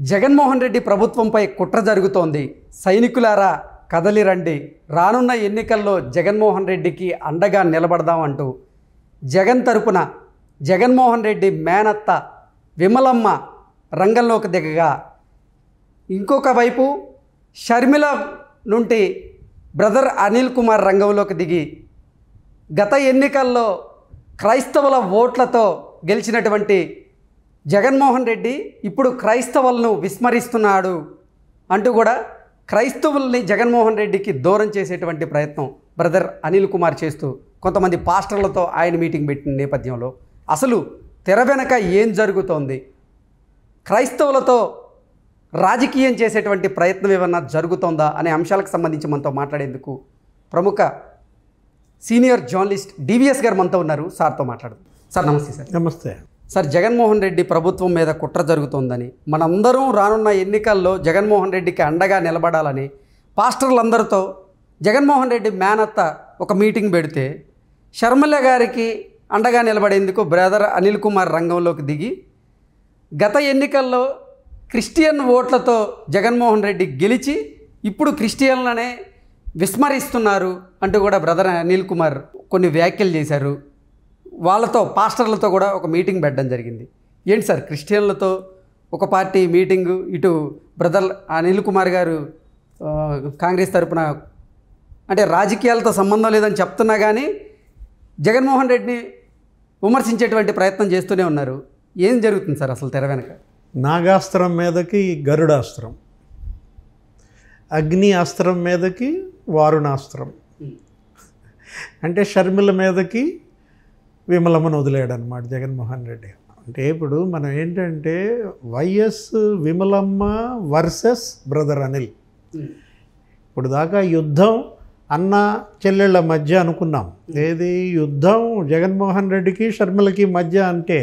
జగన్మోహన్ రెడ్డి ప్రభుత్వంపై కుట్ర జరుగుతోంది. సైనికులారా కదలిరండి, రానున్న ఎన్నికల్లో జగన్మోహన్ రెడ్డికి అండగా నిలబడదామంటూ జగన్ తరపున జగన్మోహన్ రెడ్డి మేనత్త విమలమ్మ రంగంలోకి దిగగా, ఇంకొక వైపు షర్మిల నుండి బ్రదర్ అనిల్ కుమార్ రంగంలోకి దిగి గత ఎన్నికల్లో క్రైస్తవుల ఓట్లతో గెలిచినటువంటి జగన్మోహన్ రెడ్డి ఇప్పుడు క్రైస్తవులను విస్మరిస్తున్నాడు అంటూ కూడా క్రైస్తవుల్ని జగన్మోహన్ రెడ్డికి దూరం చేసేటువంటి ప్రయత్నం బ్రదర్ అనిల్ కుమార్ చేస్తూ కొంతమంది పాస్టర్లతో ఆయన మీటింగ్ పెట్టిన నేపథ్యంలో అసలు తెర వెనక ఏం జరుగుతోంది, క్రైస్తవులతో రాజకీయం చేసేటువంటి ప్రయత్నం ఏమన్నా జరుగుతోందా అనే అంశాలకు సంబంధించి మనతో మాట్లాడేందుకు ప్రముఖ సీనియర్ జర్నలిస్ట్ డివిఎస్ గారు మనతో ఉన్నారు. సార్తో మాట్లాడదాం. సార్ నమస్తే. సార్ నమస్తే. సార్, జగన్మోహన్ రెడ్డి ప్రభుత్వం మీద కుట్ర జరుగుతోందని, మనందరం రానున్న ఎన్నికల్లో జగన్మోహన్ రెడ్డికి అండగా నిలబడాలని పాస్టర్లందరితో జగన్మోహన్ రెడ్డి మేనత్త ఒక మీటింగ్ పెడితే షర్మిల గారికి అండగా నిలబడేందుకు బ్రదర్ అనిల్ కుమార్ రంగంలోకి దిగి గత ఎన్నికల్లో క్రిస్టియన్ ఓట్లతో జగన్మోహన్ రెడ్డి గెలిచి ఇప్పుడు క్రిస్టియన్లనే విస్మరిస్తున్నారు అంటూ కూడా బ్రదర్ అనిల్ కుమార్ కొన్ని వ్యాఖ్యలు చేశారు. వాళ్ళతో పాస్టర్లతో కూడా ఒక మీటింగ్ పెట్టడం జరిగింది. ఏంటి సార్, క్రిస్టియన్లతో ఒక పార్టీ మీటింగు, ఇటు బ్రదర్ అనిల్ కుమార్ గారు కాంగ్రెస్ తరపున అంటే రాజకీయాలతో సంబంధం లేదని చెప్తున్నా కానీ జగన్మోహన్ రెడ్డిని విమర్శించేటువంటి ప్రయత్నం చేస్తూనే ఉన్నారు. ఏం జరుగుతుంది సార్ అసలు తెర వెనక? నాగాస్త్రం మీదకి గరుడాస్త్రం, అగ్ని అస్త్రం మీదకి వారుణాస్త్రం, అంటే షర్మిల మీదకి విమలమ్మను వదిలేడు అనమాట జగన్మోహన్ రెడ్డి. అంటే ఇప్పుడు మనం ఏంటంటే YS Vimalamma versus brother Anil. ఇప్పుడు దాకా యుద్ధం అన్న చెల్లెళ్ళ మధ్య అనుకున్నాం. ఏది యుద్ధం జగన్మోహన్ రెడ్డికి షర్మిలకి మధ్య అంటే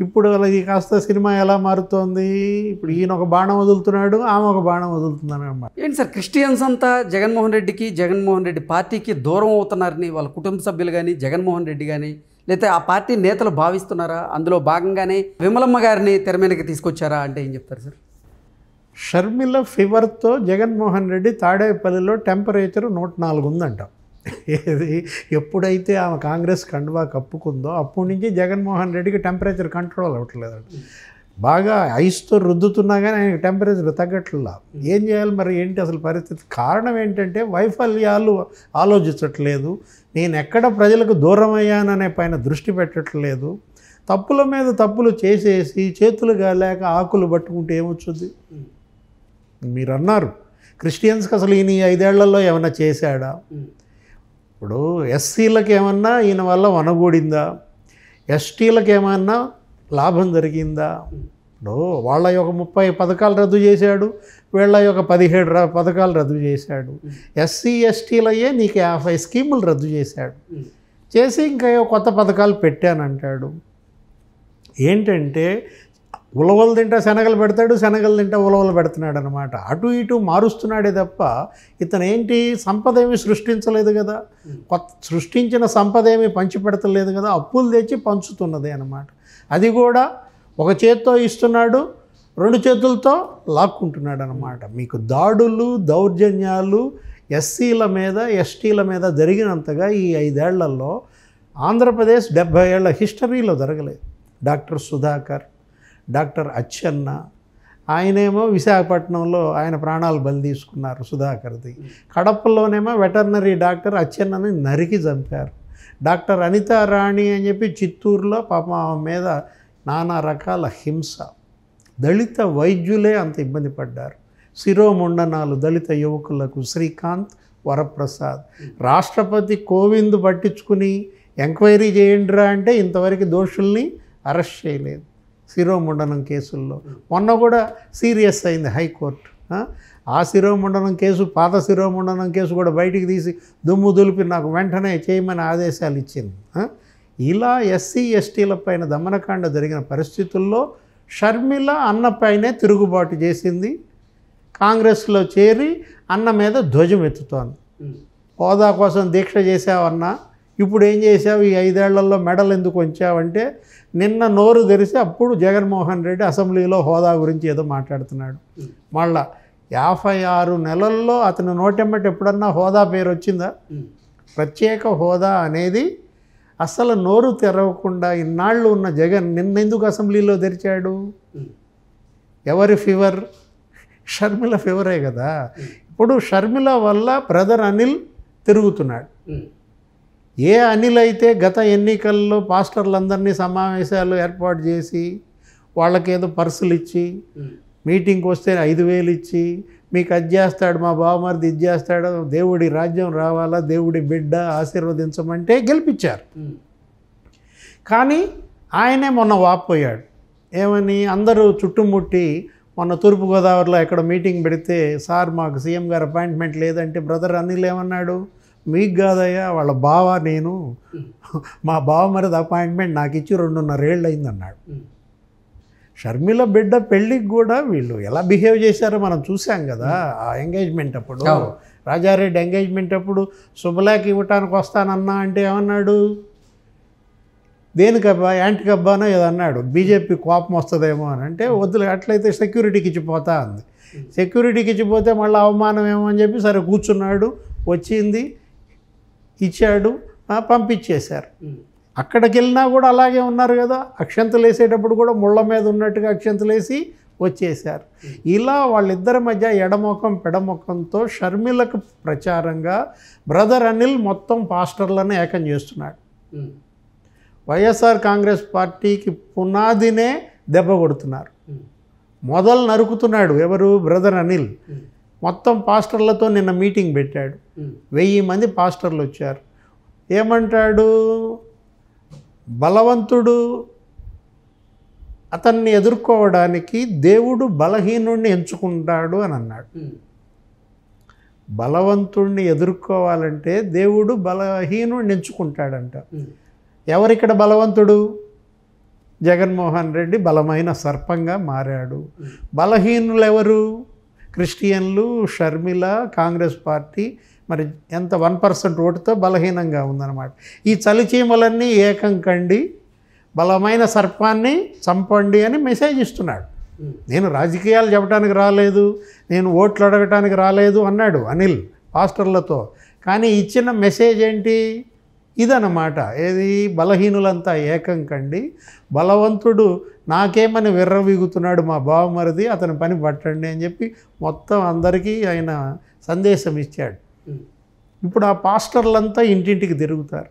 ఇప్పుడు వాళ్ళకి కాస్త సినిమా ఎలా మారుతోంది, ఇప్పుడు ఈయన ఒక బాణం వదులుతున్నాడు, ఆమె ఒక బాణం వదులుతుందని అన్నమాట. ఏంటి సార్, క్రిస్టియన్స్ అంతా జగన్మోహన్ రెడ్డికి జగన్మోహన్ రెడ్డి పార్టీకి దూరం అవుతున్నారని వాళ్ళ కుటుంబ సభ్యులు కానీ జగన్మోహన్ రెడ్డి కానీ లేకపోతే ఆ పార్టీ నేతలు భావిస్తున్నారా? అందులో భాగంగానే విమలమ్మ గారిని తెర మీదకి తీసుకొచ్చారా అంటే ఏం చెప్తారు సార్? షర్మిల ఫీవర్తో జగన్మోహన్ రెడ్డి తాడేపల్లిలో టెంపరేచర్ 104 ఉందంట. ఏది ఎప్పుడైతే ఆమె కాంగ్రెస్ కండువా కప్పుకుందో అప్పటి నుంచి జగన్మోహన్ రెడ్డికి టెంపరేచర్ కంట్రోల్ అవ్వట్లేదంట. బాగా ఐస్తో రుద్దుతున్నా కానీ ఆయనకి టెంపరేచర్ తగ్గట్లా. ఏం చేయాలి మరి, ఏంటి అసలు పరిస్థితి? కారణం ఏంటంటే వైఫల్యాలు ఆలోచించట్లేదు, నేను ఎక్కడ ప్రజలకు దూరం అయ్యాననే పైన దృష్టి పెట్టట్లేదు, తప్పుల మీద తప్పులు చేసేసి చేతులు గాలేక ఆకులు పట్టుకుంటే ఏమొచ్చుద్ది? మీరు అన్నారు క్రిస్టియన్స్కి అసలు ఈయన 5 ఏళ్లలో ఏమన్నా చేశాడా? ఇప్పుడు ఎస్సీలకు ఏమన్నా ఈయన వల్ల వనగూడిందా? ఎస్టీలకు ఏమన్నా లాభం జరిగిందా? ఇప్పుడు వాళ్ళ యొక్క 30 పథకాలు రద్దు చేశాడు, వీళ్ళ యొక్క 17 పథకాలు రద్దు చేశాడు. ఎస్సీ ఎస్టీలయ్యే నీకు 50 స్కీములు రద్దు చేశాడు. చేసి ఇంకా కొత్త పథకాలు పెట్టానంటాడు. ఏంటంటే ఉలవలు తింటా శనగలు పెడతాడు, శనగలు తింటా ఉలవలు పెడుతున్నాడు అనమాట. అటు ఇటు మారుస్తున్నాడే తప్ప ఇతను ఏంటి సంపద ఏమి సృష్టించలేదు కదా, కొత్త సృష్టించిన సంపద ఏమి పంచిపెడతలేదు కదా, అప్పులు తెచ్చి పంచుతున్నది అనమాట. అది కూడా ఒక చేత్తో ఇస్తున్నాడు, 2 చేతులతో లాక్కుంటున్నాడు అనమాట. మీకు దాడులు దౌర్జన్యాలు ఎస్సీల మీద ఎస్టీల మీద జరిగినంతగా ఈ 5 ఏళ్లలో ఆంధ్రప్రదేశ్ 70 ఏళ్ల హిస్టరీలో జరగలేదు. డాక్టర్ సుధాకర్, డాక్టర్ అచ్చెన్న, ఆయనేమో విశాఖపట్నంలో ఆయన ప్రాణాలు బలి తీసుకున్నారు సుధాకర్ది. కడపలోనేమో వెటర్నరీ డాక్టర్ అచ్చెన్నని నరికి చంపారు. డాక్టర్ అనితా రాణి అని చెప్పి చిత్తూరులో పాపం ఆమె మీద నానా రకాల హింస. దళిత వైద్యులే అంత ఇబ్బంది పడ్డారు. శిరోముండనాలు దళిత యువకులకు శ్రీకాంత్, వరప్రసాద్. రాష్ట్రపతి కోవింద్ పట్టించుకుని ఎంక్వైరీ చేయండిరా అంటే ఇంతవరకు దోషుల్ని అరెస్ట్ చేయలేదు శిరోముండనం కేసుల్లో. మొన్న కూడా సీరియస్ అయింది హైకోర్టు. ఆ శిరోముండనం కేసు, పాత శిరోముండనం కేసు కూడా బయటికి తీసి దుమ్ము దులిపి నాకు వెంటనే చేయమని ఆదేశాలు ఇచ్చింది. ఇలా ఎస్సీ ఎస్టీల పైన దమనకాండ జరిగిన పరిస్థితుల్లో షర్మిల అన్నపైనే తిరుగుబాటు చేసింది. కాంగ్రెస్లో చేరి అన్న మీద ధ్వజం ఎత్తుతోంది. హోదా కోసం దీక్ష చేసావన్నా ఇప్పుడు ఏం చేసావు, ఈ 5 ఏళ్లలో మెడల్ ఎందుకు ఉంచావంటే నిన్న నోరు తెరిచి అప్పుడు జగన్మోహన్ రెడ్డి అసెంబ్లీలో హోదా గురించి ఏదో మాట్లాడుతున్నాడు. మళ్ళా 56 నెలల్లో అతను నోటెమ్మటి ఎప్పుడన్నా హోదా పేరు వచ్చిందా? ప్రత్యేక హోదా అనేది అసలు నోరు తెరవకుండా ఇన్నాళ్ళు ఉన్న జగన్ నిన్నెందుకు అసెంబ్లీలో తెరిచాడు? ఎవరి ఫీవర్? షర్మిల ఫీవరే కదా. ఇప్పుడు షర్మిల వల్ల బ్రదర్ అనిల్ తిరుగుతున్నాడు. ఏ అనిల్ అయితే గత ఎన్నికల్లో పాస్టర్లందరినీ సమావేశాలు ఏర్పాటు చేసి వాళ్ళకేదో పర్సులు ఇచ్చి మీటింగ్కి వస్తే 5,000 ఇచ్చి మీకు అది చేస్తాడు, మా బావమరిది ఇది చేస్తాడు, దేవుడి రాజ్యం రావాలా, దేవుడి బిడ్డ ఆశీర్వదించమంటే గెలిపించారు. కానీ ఆయనే మొన్న వాపోయాడు. ఏమని? అందరూ చుట్టుముట్టి మొన్న తూర్పుగోదావరిలో ఎక్కడ మీటింగ్ పెడితే, సార్ మాకు సీఎం గారు అపాయింట్మెంట్ లేదంటే బ్రదర్ అనిల్ ఏమన్నాడు? మీకు కాదయ్యా, వాళ్ళ బావ నేను, మా బావమరిది అపాయింట్మెంట్ నాకు ఇచ్చి 2.5 ఏళ్ళు అయిందన్నాడు. షర్మిల బిడ్డ పెళ్ళికి కూడా వీళ్ళు ఎలా బిహేవ్ చేశారో మనం చూసాం కదా. ఆ ఎంగేజ్మెంట్ అప్పుడు, రాజారెడ్డి ఎంగేజ్మెంట్ అప్పుడు శుభలేఖ ఇవ్వటానికి వస్తానన్నా అంటే ఏమన్నాడు? దేనికబ్బా, యాంటికబ్బానో ఏదో అన్నాడు. బీజేపీ కోపం వస్తుందేమో అని అంటే వద్దులే, అట్లయితే సెక్యూరిటీకి ఇచ్చిపోతా అంది. సెక్యూరిటీకి ఇచ్చిపోతే మళ్ళీ అవమానం ఏమో అని చెప్పి సరే కూర్చున్నాడు. వచ్చింది, ఇచ్చాడు, పంపించేశారు. అక్కడికి వెళ్ళినా కూడా అలాగే ఉన్నారు కదా. అక్షంతలు వేసేటప్పుడు కూడా ముళ్ళ మీద ఉన్నట్టుగా అక్షంతలు వేసి వచ్చేశారు. ఇలా వాళ్ళిద్దరి మధ్య ఎడమొఖం పెడమొఖంతో షర్మిలకు ప్రచారంగా బ్రదర్ అనిల్ మొత్తం పాస్టర్లను ఏకం చేస్తున్నాడు. వైఎస్ఆర్ కాంగ్రెస్ పార్టీకి పునాదినే దెబ్బ కొడుతున్నారు. మొదలు నరుకుతున్నాడు ఎవరు? బ్రదర్ అనిల్. మొత్తం పాస్టర్లతో నిన్న మీటింగ్ పెట్టాడు. 1000 మంది పాస్టర్లు వచ్చారు. ఏమంటాడు? బలవంతుడు అతన్ని ఎదుర్కోవడానికి దేవుడు బలహీనుడిని ఎంచుకుంటాడు అని అన్నాడు. బలవంతుడిని ఎదుర్కోవాలంటే దేవుడు బలహీనుడిని ఎంచుకుంటాడంట. ఎవరిక్కడ బలవంతుడు? జగన్మోహన్ రెడ్డి బలమైన సర్పంగా మారాడు. బలహీనులు ఎవరు? క్రిస్టియన్లు, షర్మిల, కాంగ్రెస్ పార్టీ. మరి ఎంత 1% ఓటుతో బలహీనంగా ఉందన్నమాట. ఈ చలిచీమలన్నీ ఏకం కండి, బలమైన సర్పాన్ని చంపండి అని మెసేజ్ ఇస్తున్నాడు. నేను రాజకీయాలు చెప్పడానికి రాలేదు, నేను ఓట్లు అడగటానికి రాలేదు అన్నాడు అనిల్ పాస్టర్లతో. కానీ ఇచ్చిన మెసేజ్ ఏంటి? ఇదన్నమాట. ఏది? బలహీనులంతా ఏకం కండి, బలవంతుడు నాకేమని విర్రవీగుతున్నాడు మా బావమరిది, అతని పని పట్టండి అని చెప్పి మొత్తం అందరికీ ఆయన సందేశం ఇచ్చాడు. ఇప్పుడు ఆ పాస్టర్లంతా ఇంటింటికి తిరుగుతారు.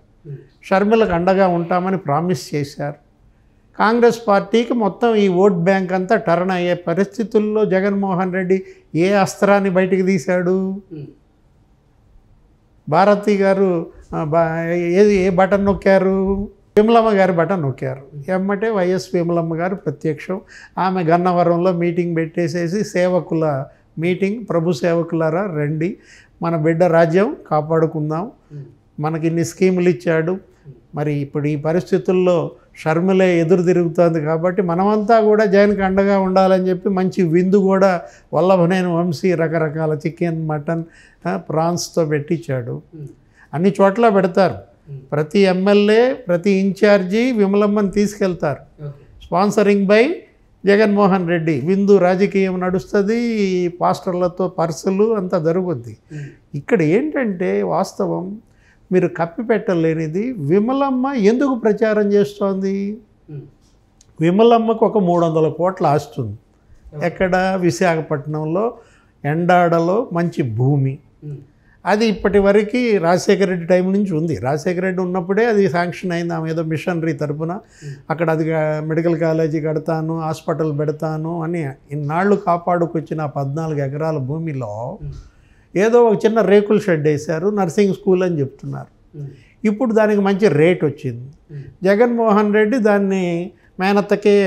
షర్మిలకు అండగా ఉంటామని ప్రామిస్ చేశారు. కాంగ్రెస్ పార్టీకి మొత్తం ఈ ఓట్ బ్యాంక్ అంతా టర్న్ అయ్యే పరిస్థితుల్లో జగన్మోహన్ రెడ్డి ఏ అస్త్రాన్ని బయటికి తీశాడు? భారతి గారు ఏ బటన్ నొక్కారు? విమలమ్మ గారి బటన్ నొక్కారు. ఎమ్మటే వైఎస్ విమలమ్మ గారు ప్రత్యక్షం. ఆమె గన్నవరంలో మీటింగ్ పెట్టేసేసి సేవకుల మీటింగ్, ప్రభు సేవకులారా రండి, మన బిడ్డ రాజ్యం కాపాడుకుందాం, మనకి ఇన్ని స్కీములు ఇచ్చాడు. మరి ఇప్పుడు ఈ పరిస్థితుల్లో షర్మిలే ఎదురు తిరుగుతుంది కాబట్టి మనమంతా కూడా జగన్కి అండగా ఉండాలని చెప్పి మంచి విందు కూడా వల్లభనేని వంశీ రకరకాల చికెన్, మటన్, ప్రాన్స్తో పెట్టించాడు. అన్ని చోట్ల పెడతారు. ప్రతి ఎమ్మెల్యే, ప్రతి ఇన్ఛార్జి విమలమ్మని తీసుకెళ్తారు. Sponsoring by Jaganmohan Reddy. విందు రాజకీయం నడుస్తుంది, పాస్టర్లతో పర్సులు అంతా జరుగుద్ది. ఇక్కడ ఏంటంటే వాస్తవం మీరు కప్పిపెట్టలేనిది, విమలమ్మ ఎందుకు ప్రచారం చేస్తోంది? విమలమ్మకు ఒక 300 కోట్ల ఆస్తుంది. ఎక్కడ? విశాఖపట్నంలో ఎండాడలో మంచి భూమి. అది ఇప్పటి వరకు రాజశేఖర రెడ్డి టైం నుంచి ఉంది. రాజశేఖర రెడ్డి ఉన్నప్పుడే అది శాంక్షన్ అయింది. ఆమె ఏదో మిషనరీ తరపున అక్కడ అది మెడికల్ కాలేజీ కడతాను, హాస్పిటల్ పెడతాను అని ఇన్నాళ్ళు కాపాడుకొచ్చిన 14 ఎకరాల భూమిలో ఏదో ఒక చిన్న రేకుల షెడ్ వేశారు, నర్సింగ్ స్కూల్ అని చెప్తున్నారు. ఇప్పుడు దానికి మంచి రేట్ వచ్చింది. జగన్మోహన్ రెడ్డి దాన్ని మేనత్తకే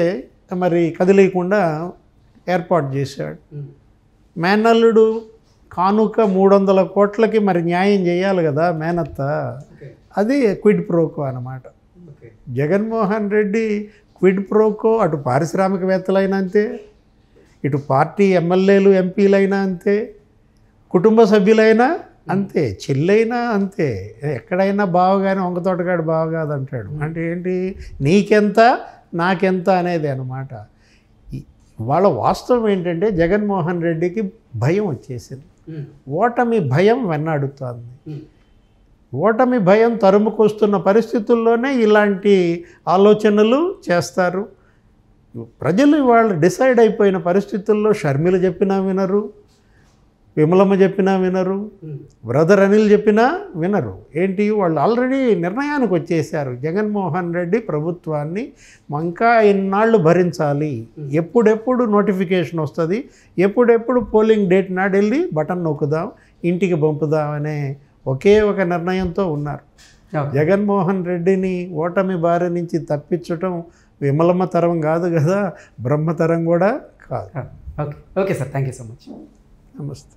మరి కదిలేయకుండా ఏర్పాటు చేశాడు. మేనల్లుడు కానుక 300 కోట్లకి మరి న్యాయం చేయాలి కదా మేనత్త. అది క్విడ్ ప్రోకో అన్నమాట. జగన్మోహన్ రెడ్డి క్విడ్ ప్రోకో అటు పారిశ్రామికవేత్తలైనా అంతే, ఇటు పార్టీ ఎమ్మెల్యేలు ఎంపీలైనా అంతే, కుటుంబ సభ్యులైనా అంతే, చెల్లైనా అంతే, ఎక్కడైనా బావగానే వంగతోటగాడు బావ కాదు అంటాడు. అంటే ఏంటి, నీకెంత నాకెంత అనేది అన్నమాట. వాళ్ళ వాస్తవం ఏంటంటే జగన్మోహన్ రెడ్డికి భయం వచ్చేసింది, ఓటమి భయం వెన్నాడుతోంది. ఓటమి భయం తరుముకొస్తున్న పరిస్థితుల్లోనే ఇలాంటి ఆలోచనలు చేస్తారు. ప్రజలు వాళ్ళు డిసైడ్ అయిపోయిన పరిస్థితుల్లో షర్మిల చెప్పినా వినరు, విమలమ్మ చెప్పినా వినరు, బ్రదర్ అనిల్ చెప్పినా వినరు. ఏంటి, వాళ్ళు ఆల్రెడీ నిర్ణయానికి వచ్చేసారు, జగన్మోహన్ రెడ్డి ప్రభుత్వాన్ని ఇంకా ఎన్నాళ్ళు భరించాలి, ఎప్పుడెప్పుడు నోటిఫికేషన్ వస్తుంది, ఎప్పుడెప్పుడు పోలింగ్ డేట్ నాడు వెళ్ళి బటన్ నొక్కుదాం, ఇంటికి పంపుదాం అనే ఒకే ఒక నిర్ణయంతో ఉన్నారు. జగన్మోహన్ రెడ్డిని ఓటమి బారి నుంచి తప్పించటం విమలమ్మ తరం కాదు కదా, బ్రహ్మతరం కూడా కాదు. Okay okay sir, thank you so much. నమస్తే.